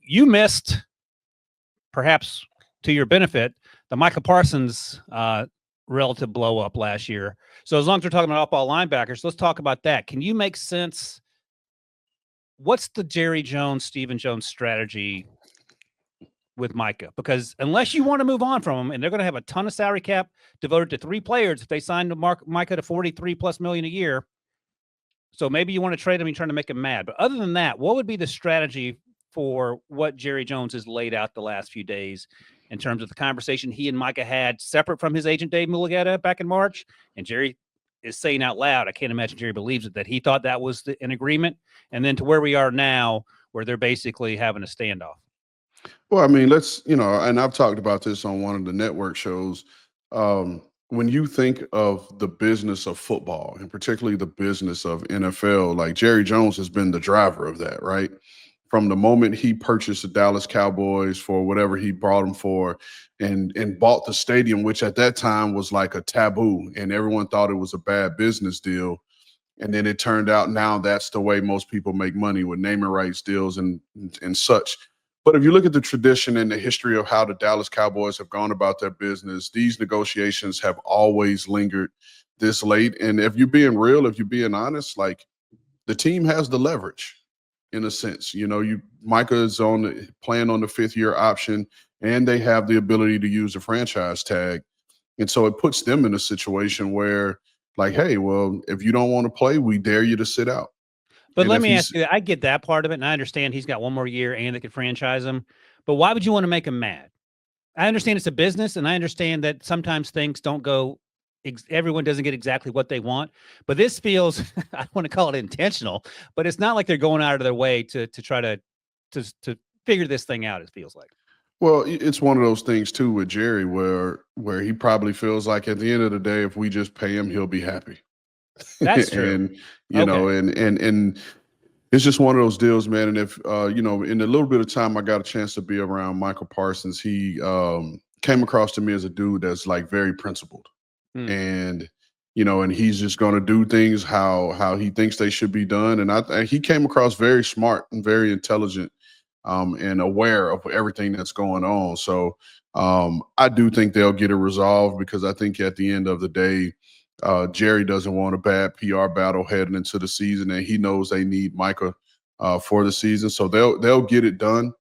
you missed, perhaps to your benefit, the Micah Parsons relative blow up last year. So as long as we're talking about off-ball linebackers, let's talk about that. Can you make sense? What's the Jerry Jones, Stephen Jones strategy with Micah? Because unless you want to move on from him, and they're going to have a ton of salary cap devoted to 3 players if they sign Micah to $43+ million a year. So maybe you want to trade him and trying to make him mad. But other than that, what would be the strategy for what Jerry Jones has laid out the last few days in terms of the conversation he and Micah had separate from his agent, Dave Mulugeta, back in March? And Jerry is saying out loud, I can't imagine Jerry believes it, that he thought that was an agreement. And then to where we are now, where they're basically having a standoff. Well, I mean, and I've talked about this on one of the network shows. When you think of the business of football, and particularly the business of NFL, like Jerry Jones has been the driver of that, right? From the moment he purchased the Dallas Cowboys for whatever he brought them for, and bought the stadium, which at that time was like a taboo, and everyone thought it was a bad business deal. And then it turned out now that's the way most people make money, with naming rights deals and such. But if you look at the tradition and the history of how the Dallas Cowboys have gone about their business, these negotiations have always lingered this late. And if you're being real, if you're being honest, like, the team has the leverage in a sense. Micah is playing on the 5th-year option, and they have the ability to use the franchise tag. And so it puts them in a situation where, like, hey, well, if you don't want to play, we dare you to sit out. But let me ask you, I get that part of it, and I understand he's got one more year and they could franchise him. But why would you want to make him mad? I understand it's a business, and I understand that sometimes things don't go everyone doesn't get exactly what they want. But this feels, I don't want to call it intentional, but it's not like they're going out of their way to try to figure this thing out, it feels like. Well, it's one of those things, too, with Jerry, where he probably feels like at the end of the day, if we just pay him, he'll be happy. That's true. And and it's just one of those deals, man. And if in a little bit of time I got a chance to be around Micah Parsons, he came across to me as a dude that's like very principled. And and he's just going to do things how he thinks they should be done. And he came across very smart and very intelligent and aware of everything that's going on. So I do think they'll get it resolved, because I think at the end of the day, Jerry doesn't want a bad PR battle heading into the season, and he knows they need Micah for the season. So they'll get it done.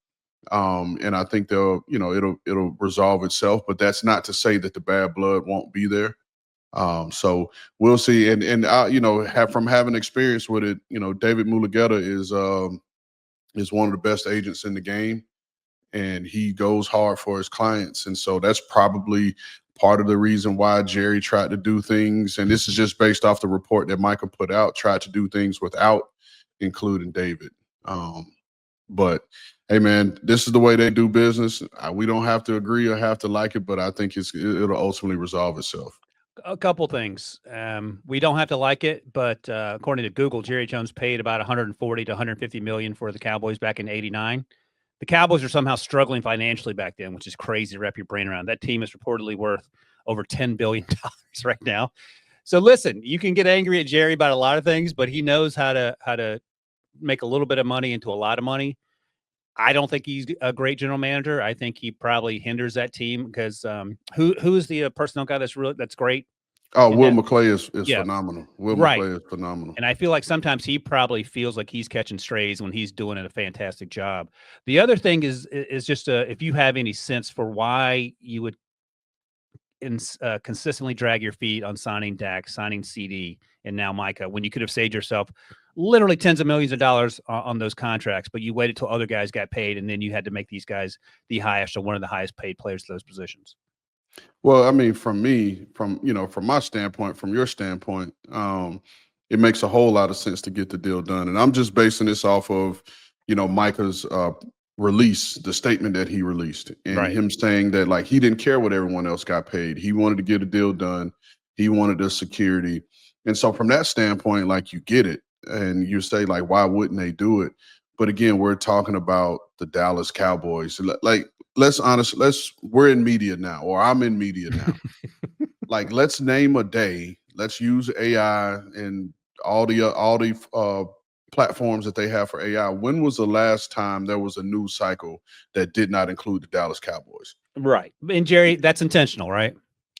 And I think it'll resolve itself, but that's not to say that the bad blood won't be there. So we'll see. And from having experience with it, David Mulugeta is one of the best agents in the game, and he goes hard for his clients. And so that's probably part of the reason why Jerry tried to do things, and this is just based off the report that Micah put out, tried to do things without including David. But hey, man, this is the way they do business. We don't have to agree or have to like it, but I think it'll ultimately resolve itself. A couple things. We don't have to like it, but according to Google, Jerry Jones paid about $140 to $150 million for the Cowboys back in '89. The Cowboys are somehow struggling financially back then, which is crazy to wrap your brain around. That team is reportedly worth over $10 billion right now. So listen, you can get angry at Jerry about a lot of things, but he knows how to make a little bit of money into a lot of money. I don't think he's a great general manager. I think he probably hinders that team because who is the personnel guy that's great? Oh, Will McClay is phenomenal. McClay is phenomenal. And I feel like sometimes he probably feels like he's catching strays when he's doing a fantastic job. The other thing is just if you have any sense for why you would consistently drag your feet on signing Dak, signing CD, and now Micah, when you could have saved yourself literally tens of millions of dollars on those contracts, but you waited till other guys got paid, and then you had to make these guys the highest or one of the highest paid players to those positions. Well, I mean, from my standpoint, from your standpoint, it makes a whole lot of sense to get the deal done. And I'm just basing this off of, Micah's release, the statement that he released, and him saying that, like, he didn't care what everyone else got paid. He wanted to get a deal done. He wanted the security. And so from that standpoint, like, you get it. And you say, like, why wouldn't they do it? But again, we're talking about the Dallas Cowboys. Like, we're in media now, or I'm in media now. Like, let's name a day. Let's use AI and all the platforms that they have for AI. When was the last time there was a news cycle that did not include the Dallas Cowboys? Right. And Jerry, that's intentional, right?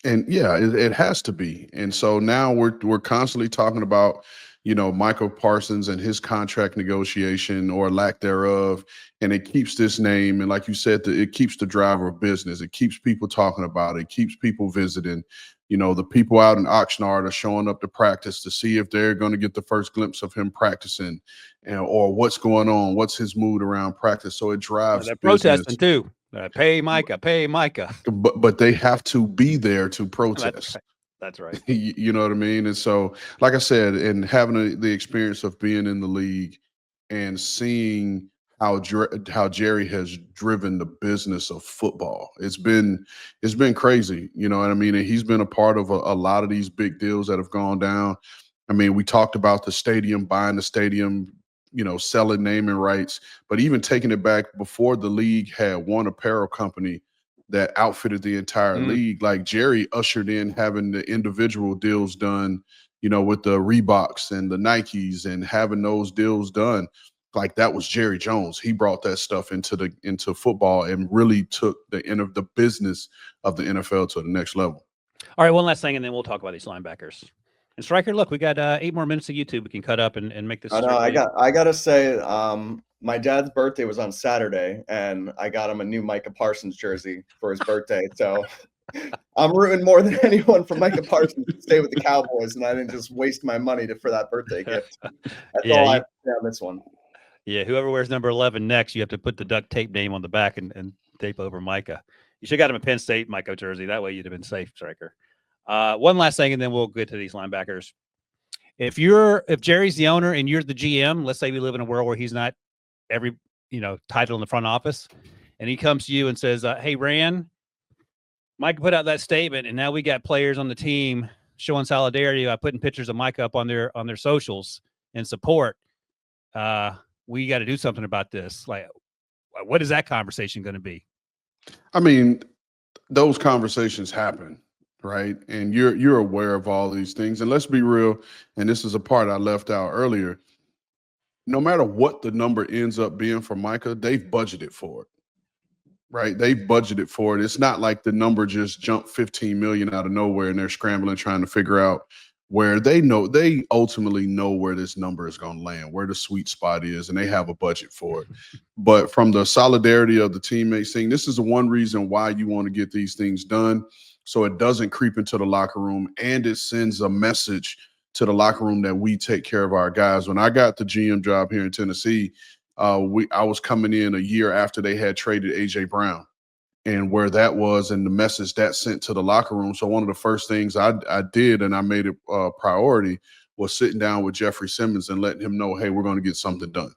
And yeah, it has to be. And so now we're constantly talking about, Michael Parsons and his contract negotiation or lack thereof, and it keeps this name. And like you said, it keeps the driver of business. It keeps people talking about it. It keeps people visiting. The people out in Oxnard are showing up to practice to see if they're going to get the first glimpse of him practicing, or what's going on, what's his mood around practice. So it drives They're business. protesting too. Pay Micah, pay Micah. But they have to be there to protest. That's right. You know what I mean? And so, like I said, and having the experience of being in the league and seeing how Jerry has driven the business of football, it's been crazy. You know what I mean? And he's been a part of a lot of these big deals that have gone down. I mean, we talked about the stadium, buying the stadium, selling naming rights, but even taking it back before the league had one apparel company that outfitted the entire league. Like Jerry ushered in having the individual deals done, with the Reeboks and the Nikes, and having those deals done. Like that was Jerry Jones. He brought that stuff into football and really took the end of the business of the NFL to the next level. All right, one last thing, and then we'll talk about these linebackers. And Striker, look, we got 8 more minutes of YouTube we can cut up and make this. I know. I gotta say, my dad's birthday was on Saturday, and I got him a new Micah Parsons jersey for his birthday. So I'm rooting more than anyone for Micah Parsons to stay with the Cowboys, and I didn't just waste my money for that birthday gift. That's all I have to say on this one. Yeah, whoever wears number 11 next, you have to put the duct tape name on the back and tape over Micah. You should have got him a Penn State Micah jersey. That way you'd have been safe, Striker. One last thing, and then we'll get to these linebackers. If Jerry's the owner and you're the GM, let's say we live in a world where he's not every title in the front office, and he comes to you and says, "Hey, Ran, Mike put out that statement, and now we got players on the team showing solidarity by putting pictures of Mike up on their socials and support. We got to do something about this. Like, what is that conversation going to be?" I mean, those conversations happen, right? And you're aware of all these things. And let's be real, and this is a part I left out earlier. No matter what the number ends up being for Micah, they've budgeted for it, right? They've budgeted for it. It's not like the number just jumped 15 million out of nowhere and they're scrambling trying to figure out where they ultimately know where this number is going to land, where the sweet spot is, and they have a budget for it. But from the solidarity of the teammates thing, this is the one reason why you want to get these things done, so it doesn't creep into the locker room, and it sends a message to the locker room that we take care of our guys. When I got the GM job here in Tennessee, I was coming in a year after they had traded AJ Brown, and where that was and the message that sent to the locker room. So one of the first things I did, and I made it a priority, was sitting down with Jeffrey Simmons and letting him know, hey, we're going to get something done.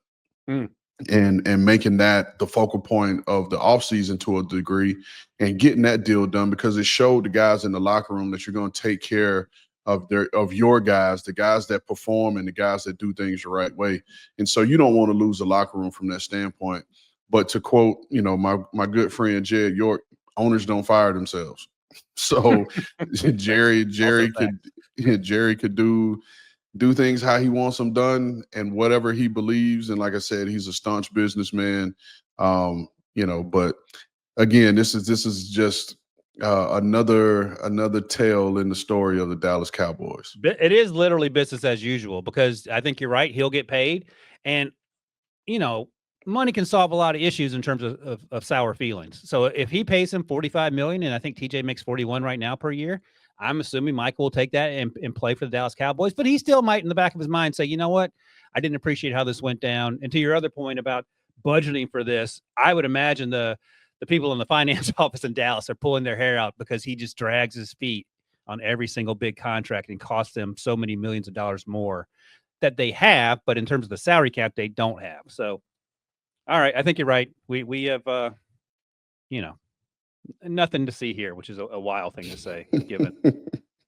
And making that the focal point of the offseason to a degree, and getting that deal done, because it showed the guys in the locker room that you're going to take care of your guys, the guys that perform and the guys that do things the right way. And so you don't want to lose the locker room from that standpoint. But to quote, my good friend Jed York, owners don't fire themselves. So Jerry could do things how he wants them done and whatever he believes. And like I said, he's a staunch businessman. But again, this is just another tale in the story of the Dallas Cowboys. It is literally business as usual, because I think you're right. He'll get paid, and money can solve a lot of issues in terms of sour feelings. So if he pays him $45 million, and I think TJ makes 41 right now per year, I'm assuming Michael will take that and play for the Dallas Cowboys. But he still might, in the back of his mind, say, you know what, I didn't appreciate how this went down. And to your other point about budgeting for this, I would imagine the people in the finance office in Dallas are pulling their hair out, because he just drags his feet on every single big contract and costs them so many millions of dollars more that they have, but in terms of the salary cap, they don't have. So, all right, I think you're right. We have, nothing to see here, which is a wild thing to say, given